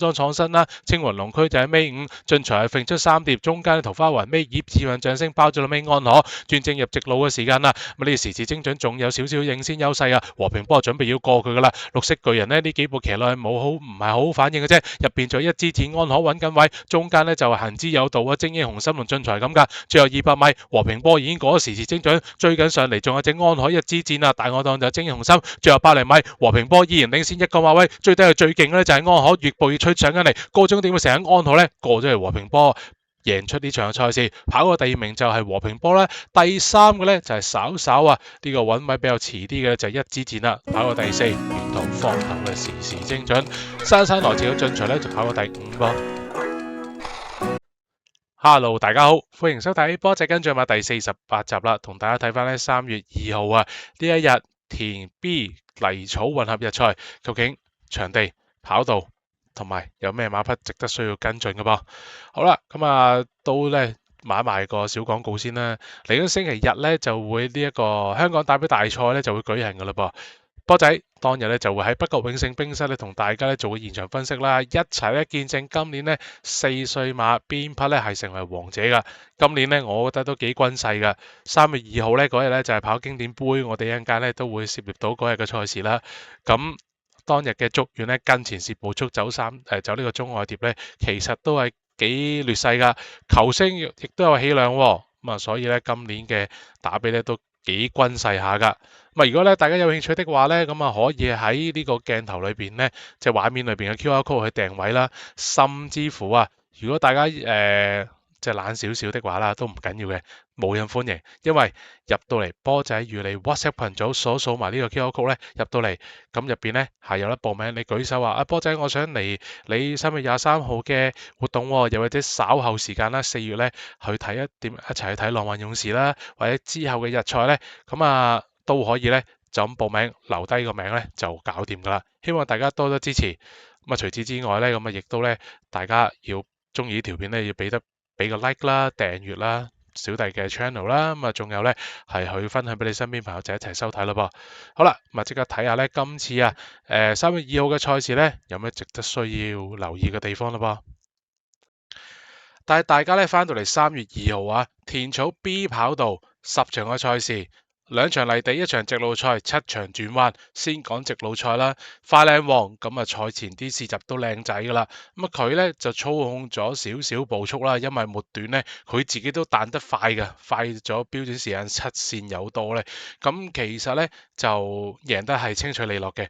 裝創新啦，青雲龍區就喺尾5，進財係揈出3碟，中間桃花雲尾葉智運掌聲包咗到尾安可，轉正入直路嘅時間啦。咁呢個時時精準仲有少少領先優勢啊，和平波準備要過佢噶啦。綠色巨人呢幾步騎落去唔係好反應嘅啫，入邊仲有一支箭安可穩緊位，中間呢就係行之有道啊，精英紅心同進財咁噶。最後200米和平波已經過咗時時精準，追緊上嚟仲有隻安可一支箭啊，大我檔就精英紅心。最後100米和平波依然領先1個馬位，最低係最勁嘅呢就係安可，越步越吹上緊嚟，個終點嘅成安可呢過咗嚟和平波。贏出呢場賽事，跑過第2名就係和平波啦，第3個呢就係稍稍呢個穩位比較遲啲嘅就係一支箭啦，跑過第4，沿途放頭嘅時時精準，姍姍來遲嘅進財呢就跑過第5個。Hello， 大家好，歡迎收睇波仔跟進馬第48集啦，同大家睇翻呢3月2號呢一日田 B 泥草混合日賽，究竟場地跑道同埋有咩馬匹值得需要跟進嘅噃？好啦，咁都咧買埋個小廣告先啦。嚟緊星期日咧就會呢一個香港打比大賽咧就會舉行嘅啦噃。波仔當日咧就會喺北角永盛冰室咧同大家咧做個現場分析啦，一齊咧見證今年咧4歲馬邊匹咧係成為王者噶。今年咧我覺得都幾均勢噶。3月2號咧嗰日咧就係跑經典杯，我哋一陣間咧都會涉獵到嗰日嘅賽事啦。咁當日嘅祝願咧跟前攝步速走呢個中外碟咧，其實都係幾劣勢噶，球星亦都有氣量喎。咁所以咧今年嘅打比咧都幾均勢下噶。如果咧大家有興趣的話咧，咁可以喺呢個鏡頭裏邊咧，即係畫面裏邊嘅 QR code 去訂位啦，甚至乎如果大家即係懶少少的話啦，都唔緊要嘅，無任歡迎，因為入到嚟波仔與你 WhatsApp 群組掃埋呢個 QR code 咧，入到嚟咁入邊咧係有得報名，你舉手話波仔我想嚟你3月23號嘅活動喎，又或者稍後時間啦4月咧去睇一齊去睇浪漫勇士啦，或者之後嘅日賽咧，咁都可以咧就咁報名留低個名咧就搞掂噶啦，希望大家多多支持。除此之外咧，亦都咧大家要中意呢條片咧要俾個 like 啦、訂閱啦、小弟嘅 channel 啦，仲有咧係去分享俾你身邊朋友仔一齊收睇咯噃。好啦，即刻睇下咧今次3月2號嘅賽事咧有咩值得需要留意嘅地方咯噃。但係大家咧翻到嚟3月2號田草 B 跑道10場嘅賽事。2場泥地，1場直路賽，7場轉彎。先講直路賽啦，快靚王咁賽前啲試習都靚仔噶啦。佢咧就操控咗少少步速啦，因為末段咧佢自己都彈得快嘅，快咗標準時間7線有多咧。咁其實咧就贏得係清脆利落嘅。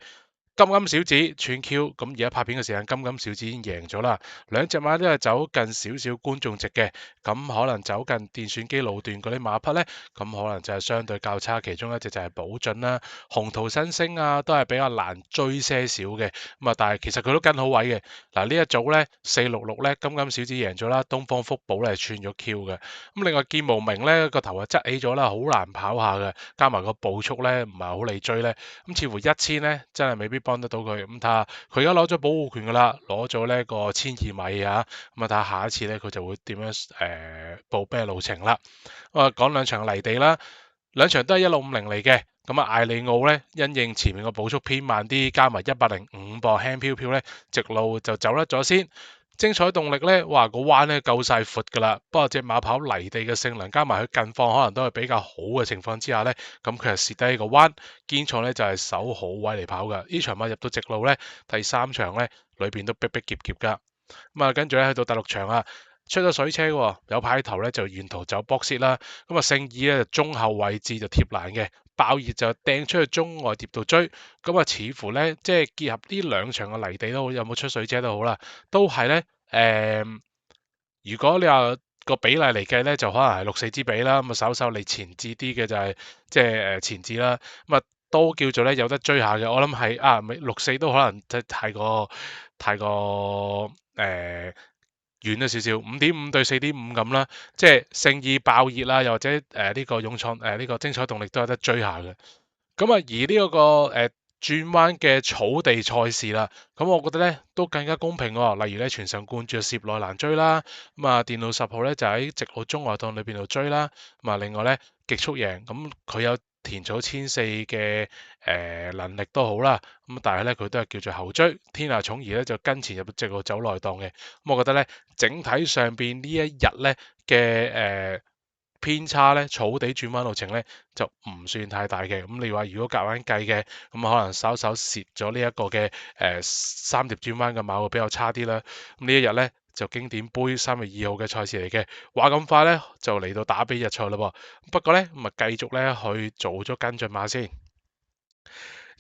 金小子串 Q， 咁而家拍片嘅時間，金小子已經贏咗啦。兩隻馬都係走近少少觀眾席嘅，咁可能走近電選機路段嗰啲馬匹呢，咁可能就係相對較差。其中一隻就係寶駿啦，紅桃新星都係比較難追些少嘅。但係其實佢都跟好位嘅。嗱呢一組呢466呢，金小子贏咗啦，東方福寶呢係串咗 Q 嘅。咁另外劍無名呢個頭側起咗啦，好難跑下嘅，加埋個步速呢唔係好利追呢。咁似乎1000呢真係未必幫得到佢。咁睇下佢而家攞咗保護權噶啦，攞咗呢個1200米咁睇下下一次呢佢就會點樣報咩路程啦。講2場泥地啦，2場都係1650嚟嘅。艾利奧呢因應前面個步速偏慢啲，加埋105磅輕飄飄呢，直路就走甩咗先。精彩動力呢，哇個彎呢夠晒闊噶啦，不過隻馬跑泥地嘅性能加埋佢近況可能都係比較好嘅情況之下呢，咁佢係蝕低個彎。堅創呢就係守好位嚟跑噶，呢場馬入到直路呢，第3場呢裏邊都逼逼夾夾噶。跟住咧去到第6場出咗水車喎，有派頭呢就沿途走 box 啦。勝意呢就中後位置就貼欄嘅，爆熱就掟出去中外碟度追。似乎呢，即係結合呢2場嘅泥地都好，有冇出水車都好啦，都係呢。如果你話個比例嚟計呢，就可能係6-4支比啦。稍稍嚟前置啲嘅就係即係前置啦。都叫做呢有得追下嘅。我諗係6-4都可能即係太過遠咗少少，5.5對4.5咁啦。即係勝意爆熱啦，又或者呢個勇創呢個精彩動力都有得追下嘅。而呢個轉彎嘅草地賽事啦，咁我覺得咧都更加公平喎。例如咧全神貫注涉內欄追啦，電腦10號咧就喺直路中外檔裏邊度追啦。另外咧極速贏，咁佢有田草1004嘅能力都好啦，咁但係咧佢都係叫做後追，天下寵兒咧就跟前入直路走內檔嘅，咁我覺得咧整體上邊呢一日咧嘅偏差咧，草地轉彎路程咧就唔算太大嘅。咁你話如果夾硬計嘅，咁可能稍稍蝕咗呢一個嘅三碟轉彎嘅馬會比較差啲啦。咁呢一日咧就經典杯3月2號嘅賽事嚟嘅，話咁快咧就嚟到打比日賽啦噃。不過咧咁啊繼續咧去做咗跟進馬先。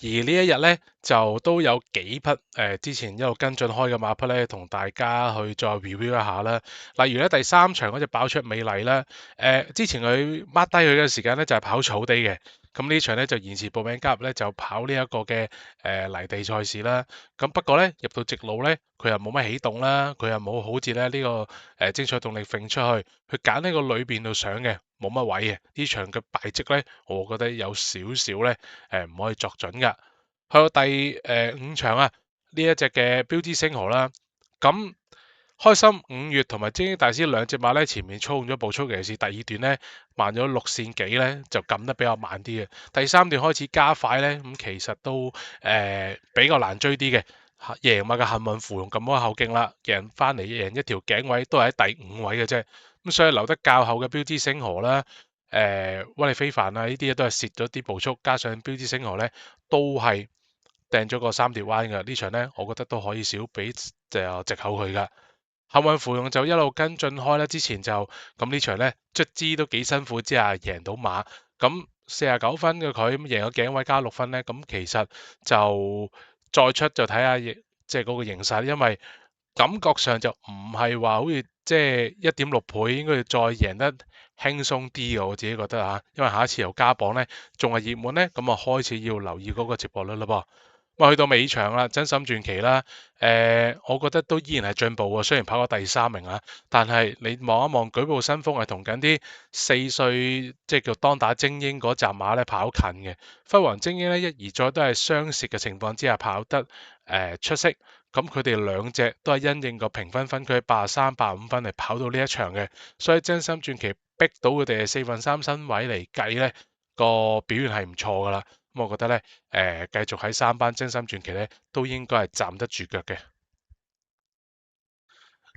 而呢一日咧就都有幾匹之前一路跟進開嘅馬匹咧，同大家去再 review 一下啦。例如咧第三場嗰隻爆出美麗啦，之前佢 mark 低佢嘅時間咧就係跑草地嘅，咁呢場咧就延遲報名加入咧就跑呢一個嘅泥地賽事啦。咁不過咧入到直路咧佢又冇乜起動啦，佢又冇好似咧呢個精彩動力揈出去，去揀呢個裏邊度上嘅。冇乜位嘅，呢場嘅敗績咧，我覺得有少少咧，唔可以作準㗎。去到第5場啊，呢一隻嘅標誌星河啦，咁開心5月同埋精英大師兩隻馬咧，前面操控咗步速，尤其是第二段咧慢咗6線幾咧，就撳得比較慢啲嘅。第三段開始加快咧，咁其實都比較難追啲嘅。贏馬嘅幸運芙蓉咁多後勁啦，贏翻嚟贏一條頸位都係喺第5位嘅啫。咁所以留得較後嘅標誌星河啦，威利非凡啊呢啲都係蝕咗啲步速，加上標誌星河咧都係掟咗個三碟彎嘅呢場咧，我覺得都可以少俾就藉口佢噶。幸運芙蓉就一路跟進開啦，之前就咁呢場咧卒之都幾辛苦之下贏到馬，咁49分嘅佢咁贏咗頸位加6分咧，咁其實就再出就睇下即係嗰個形勢，因為感覺上就唔係話好似即係1.6倍，應該要再贏得輕鬆啲嘅，我自己覺得嚇，因為下一次又加磅咧，仲係熱門咧，咁啊開始要留意嗰個接駁率嘞噃。咁去到尾場啦，真心傳奇啦，我覺得都依然係進步喎。雖然跑過第3名啊，但係你望一望舉步新風係同緊啲4歲即係叫當打精英嗰紮馬咧跑近嘅，輝煌精英咧一而再都係雙蝕嘅情況之下跑得出色。咁佢哋兩隻都係因應個評分分區83、85分嚟跑到呢一場嘅，所以真心傳奇逼到佢哋係4分3身位嚟計咧，個表現係唔錯噶啦。咁我覺得咧，繼續喺3班真心傳奇咧，都應該係站得住腳嘅。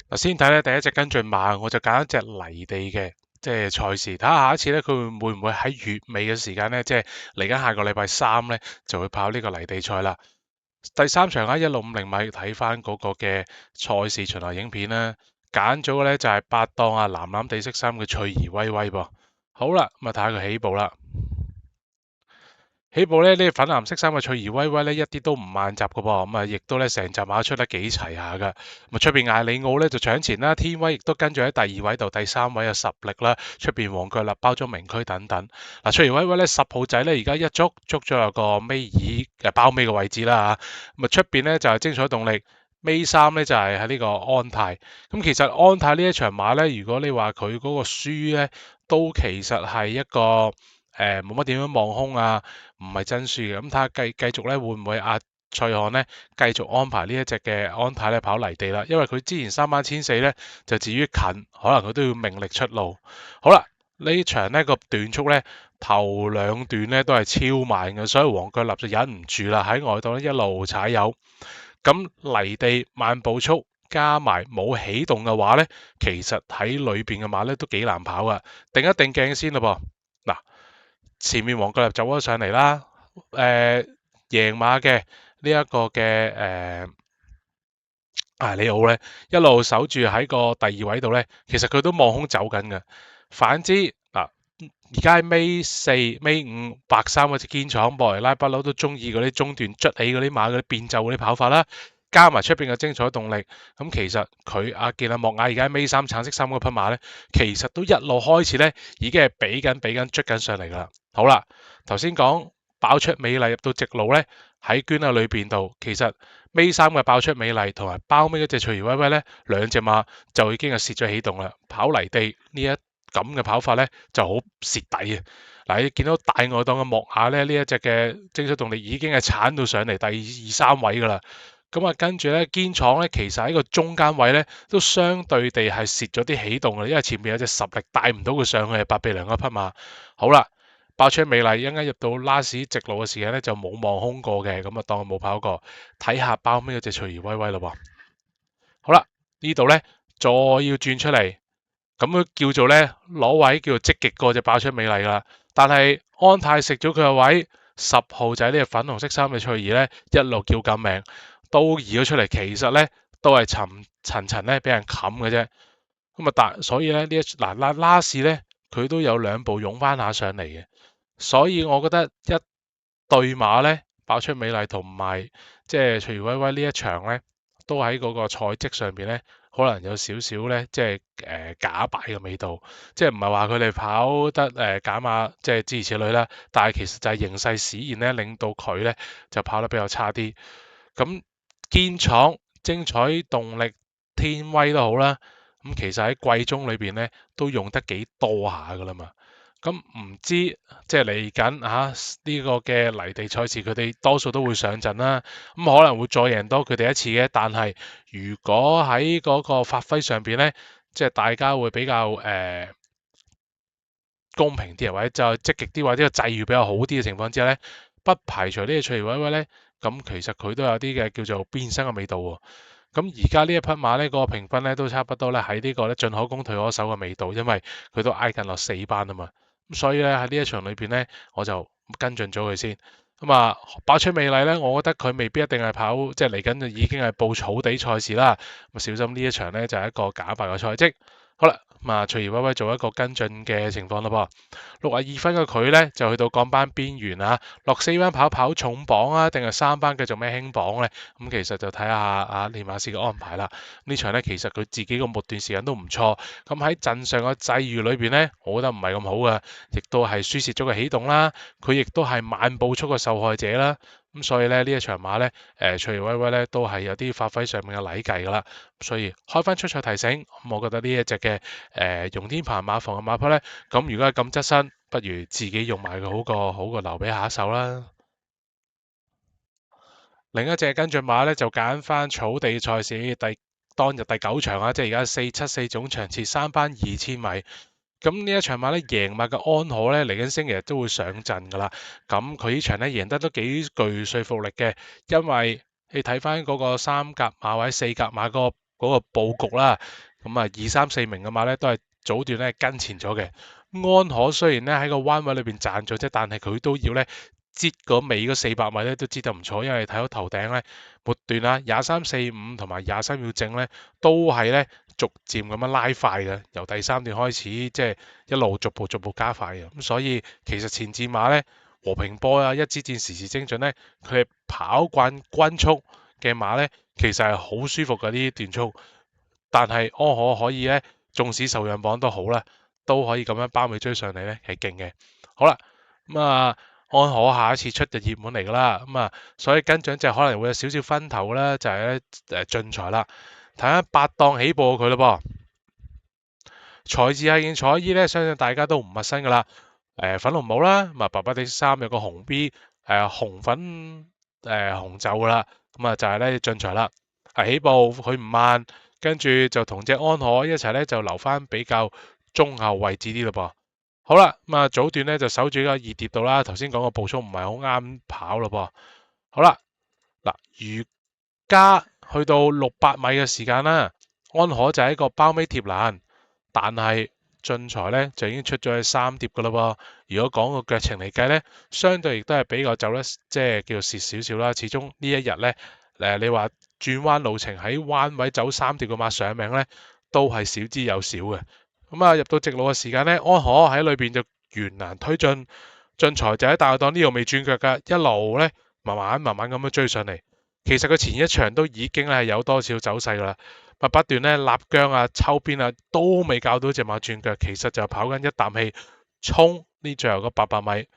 嗱，先睇咧第一隻跟進馬，我就揀一隻泥地嘅，即係賽事，睇下下一次咧佢會唔會喺月尾嘅時間咧，即係嚟緊下個禮拜3咧，就會跑呢個泥地賽啦。第3場喺1650米睇翻嗰個嘅賽事巡遊影片啦，揀咗嘅咧就係8檔啊藍藍地色衫嘅翠兒威威噃。好啦，咁啊睇下佢起步啦。起步咧，呢粉藍色衫嘅翠兒威威咧，一啲都唔慢閘嘅噃，咁啊，亦都咧成集馬出得幾齊下噶。咁啊，出邊艾里奧咧就搶前啦，天威亦都跟住喺第2位度，第3位有實力啦。出邊黃腳立包咗名區等等。嗱，翠兒威威咧10號仔咧，而家一捉咗有個尾二包尾嘅位置啦嚇。咁啊，出邊咧就係精彩動力，尾3咧就係喺呢個安泰。咁其實安泰呢一場馬咧，如果你話佢嗰個輸咧，都其實係一個冇乜點樣望空啊，唔係真輸嘅。咁睇下繼續咧，會唔會阿蔡漢咧繼續安排呢一隻嘅安泰咧跑泥地啦？因為佢之前3班千四咧就至於近，可能佢都要命力出路。好啦，呢場呢個段速咧頭2段咧都係超慢嘅，所以黃腳立就忍唔住啦，喺外檔咧一路踩油。咁泥地慢步速加埋冇起動嘅話咧，其實喺裏邊嘅馬咧都幾難跑噶。定一定鏡先啦噃。嗱，前面黃腳立走咗上嚟啦，贏馬嘅呢一個嘅艾里奧咧，一路守住喺個第2位度咧，其實佢都望空走緊嘅。反之嗱，而家喺尾4、尾5白衫嗰隻堅闖博尼拉不嬲都中意嗰啲中段捽起嗰啲馬嗰啲變奏嗰啲跑法啦，加埋出邊嘅精彩動力，咁其實佢阿健阿莫雅而家喺尾3橙色衫嗰匹馬咧，其實都一路開始咧已經係比緊捽緊上嚟噶啦。好啦，頭先講爆出美麗入到直路咧，喺圈啊裏邊度，其實尾3嘅爆出美麗同埋包尾嗰隻翠兒威威咧，兩隻馬就已經係蝕咗起動啦。跑泥地呢一咁嘅跑法咧就好蝕底啊！嗱，你見到大外檔嘅莫雅咧，呢一隻嘅精彩動力已經係鏟到上嚟第2、3位噶啦。咁啊，跟住咧堅闖咧，其實喺個中間位咧都相對地係蝕咗啲起動嘅，因為前面有隻實力帶唔到佢上去，係8臂梁嗰匹馬。好啦。爆出美麗一陣間入到拉屎直路嘅時間咧就冇望空過嘅，咁啊當佢冇跑過，睇下包尾嗰隻隨而威威咯喎。好啦，呢度咧再要轉出嚟，咁佢叫做咧攞位叫做積極過隻爆出美麗啦。但係安泰食咗佢個位，10號仔呢隻粉紅色衫嘅翠兒咧一路叫救命，都移咗出嚟，其實咧都係層咧俾人冚嘅啫。咁啊所以咧呢一嗱拉士咧佢都有2步湧翻下上嚟嘅，所以我覺得一對馬咧爆出美麗同埋即係隨如威威呢一場咧，都喺嗰個賽績上邊咧，可能有少少咧即係假敗嘅味道，即係唔係話佢哋跑得假馬即係諸如此類啦，但係其實就係形勢使然咧，令到佢咧就跑得比較差啲。咁堅闖、精彩、動力、天威都好啦，咁其實喺季中裏邊咧都用得幾多下噶啦嘛。咁唔知即係嚟緊呢個嘅泥地賽事，佢哋多數都會上陣啦。咁可能會再贏多佢哋一次嘅，但係如果喺嗰個發揮上邊咧，即係大家會比較公平啲，或者就積極啲，或者個際遇比較好啲嘅情況之下咧，不排除呢個翠微微咧，咁其實佢都有啲嘅叫做變身嘅味道喎。咁而家呢一匹馬咧，嗰個評分咧都差不多咧喺呢個咧進可攻退可守嘅味道，因為佢都挨近落4班啊嘛。咁所以咧喺呢一場裏邊咧，我就跟進咗佢先。咁啊，爆出美麗咧，我覺得佢未必一定係跑，即係嚟緊就已經係報草地賽事啦。咁小心呢一場咧就係一個假敗嘅賽績。好啦，咁啊，隨而威威做一個跟進嘅情況啦噃。62分嘅佢呢，就去到降班邊緣啊，落4班跑重磅啊，定係3班繼續咩輕磅呢？咁其實就睇下練馬師嘅安排啦。呢場呢，其實佢自己個末段時間都唔錯，咁喺陣上嘅際遇裏邊呢，我覺得唔係咁好嘅，亦都係輸蝕咗個起動啦。佢亦都係慢步速嘅受害者啦。咁所以咧呢一場馬咧，隨而威威咧都係有啲發揮上面嘅禮計噶啦，所以開翻出賽提醒，我覺得呢一隻嘅容天鵬馬房嘅馬匹咧，咁如果係咁側身，不如自己用埋佢好過留俾下一手啦。另一隻跟進馬咧就揀翻草地賽事當日第9場啊，即係而家474總場次3班2000米。咁呢一場馬咧贏馬嘅安可咧嚟緊星期日都會上陣噶啦，咁佢呢場咧贏得都幾具說服力嘅，因為你睇翻嗰個3甲馬或者4甲馬嗰個佈局啦，咁啊2、3、4名嘅馬咧都係早段咧跟前咗嘅，安可雖然咧喺個彎位裏邊賺咗啫，但係佢都要咧擠嗰尾嗰400米咧都擠得唔錯，因為睇到頭頂咧末段啊23.45同埋23秒正咧都係咧。逐漸咁樣拉快嘅，由第3段開始，即係一路逐步加快嘅。咁所以其實前戰馬咧，和平波啊，一支箭時時精準咧，佢係跑慣均速嘅馬咧，其實係好舒服嘅呢啲段速。但係安可可以咧，縱使受讓磅都好啦，都可以咁樣包尾追上嚟咧，係勁嘅。好啦，咁啊安可下一次出就熱門嚟㗎啦。咁啊，所以跟獎就可能會有少少分頭啦，就係咧進財啦。睇下8檔起步佢咯噃，財字係件彩衣咧，相信大家都唔陌生噶啦。粉紅帽啦，咁啊白白地衫有個紅 B，紅粉紅袖噶啦，咁啊就係咧進財啦。起步佢唔慢，跟住就同隻安可一齊咧就留翻比較中後位置啲咯噃。好啦，咁啊早段咧就守住個2碟度啦。頭先講個步速唔係好啱跑咯噃。好啦，嗱而家去到600米嘅時間啦，安可就係一個包尾貼欄，但係進財咧就已經出咗去3碟噶啦喎。如果講個腳程嚟計咧，相對亦都係比較走得即係叫做蝕少少啦。始終呢一日咧，你話轉彎路程喺彎位走3碟嘅馬上名咧，都係少之又少嘅。咁啊入到直路嘅時間咧，安可喺裏邊就懸難推進，進財就喺大檔呢度未轉腳噶，一路咧慢慢咁樣追上嚟。其實佢前一場都已經係有多少走勢噶啦，不斷咧立姜啊、抽邊啊都未教到隻馬轉腳，其實就跑緊一啖氣衝呢最後嗰800米，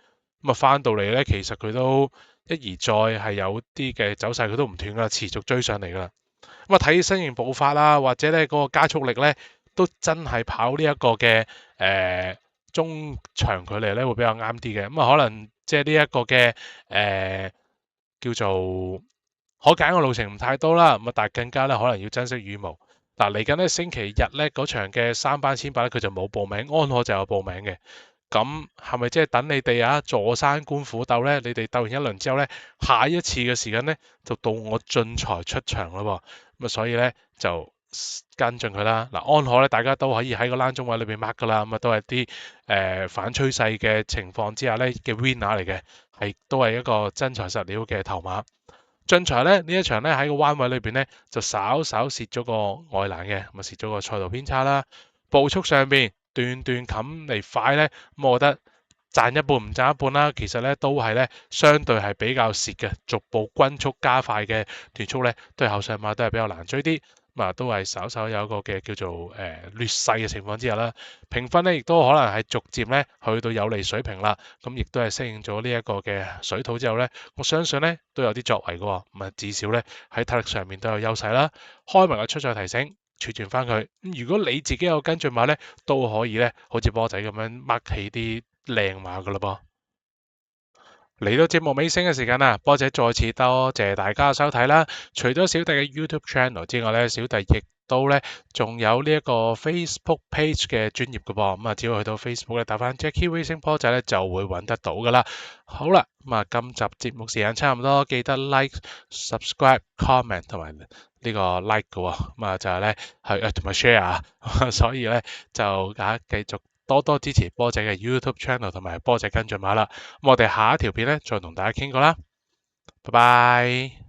咁啊翻到嚟咧，其實佢都一而再係有啲嘅走勢，佢都唔斷噶啦，持續追上嚟噶啦。咁啊睇身形步伐啦，或者咧嗰個加速力咧，都真係跑呢一個嘅中長距離咧會比較啱啲嘅。咁啊可能即係呢一個嘅叫做。可揀嘅路程唔太多啦，咁啊，但係更加咧可能要珍惜羽毛。嗱嚟緊咧星期日咧嗰場嘅3班千8咧，佢就冇報名，安可就有報名嘅。咁係咪即係等你哋坐山觀虎鬥呢？你哋鬥完一輪之後呢，下一次嘅時間呢，就到我進財出場咯喎。咁所以呢，就跟進佢啦。嗱，安可咧，大家都可以喺個欄中位裏邊 mark 噶啦。咁都係啲反趨勢嘅情況之下呢嘅 winner 嚟嘅，都係一個真材實料嘅頭馬。進財咧呢一場咧喺個彎位裏邊咧就稍稍蝕咗個外欄嘅，咁蝕咗個賽道偏差啦。步速上邊段段冚嚟快咧，咁我覺得賺一半唔賺一半啦。其實咧都係咧相對係比較蝕嘅，逐步均速加快嘅段速咧，對後上馬都係比較難追啲。都係稍稍有一個嘅叫做劣勢嘅情況之下啦，評分咧亦都可能係逐漸咧去到有利水平啦，咁亦都係適應咗呢一個嘅水土之後咧，我相信咧都有啲作為嘅，至少咧喺體力上面都有優勢啦。開埋個出賽提醒，儲存翻佢。咁如果你自己有跟進馬咧，都可以咧，好似波仔咁樣掹起啲靚馬噶啦噃。嚟到節目尾聲嘅時間啦，波姐再次多謝大家收睇啦。除咗小弟嘅 YouTube channel 之外咧，小弟亦都咧仲有呢一個 Facebook page 嘅專頁嘅噃。咁只要去到 Facebook 咧打翻 Jackie Racing 波仔咧就會揾得到噶啦。好啦，今集節目時間差唔多，記得 like、subscribe、comment 同埋呢個 like 嘅。就係咧係同埋 share，所以咧就繼續多多支持波仔嘅 YouTube channel 同埋波仔跟進馬啦。咁我哋下一條片咧再同大家傾過啦，拜拜。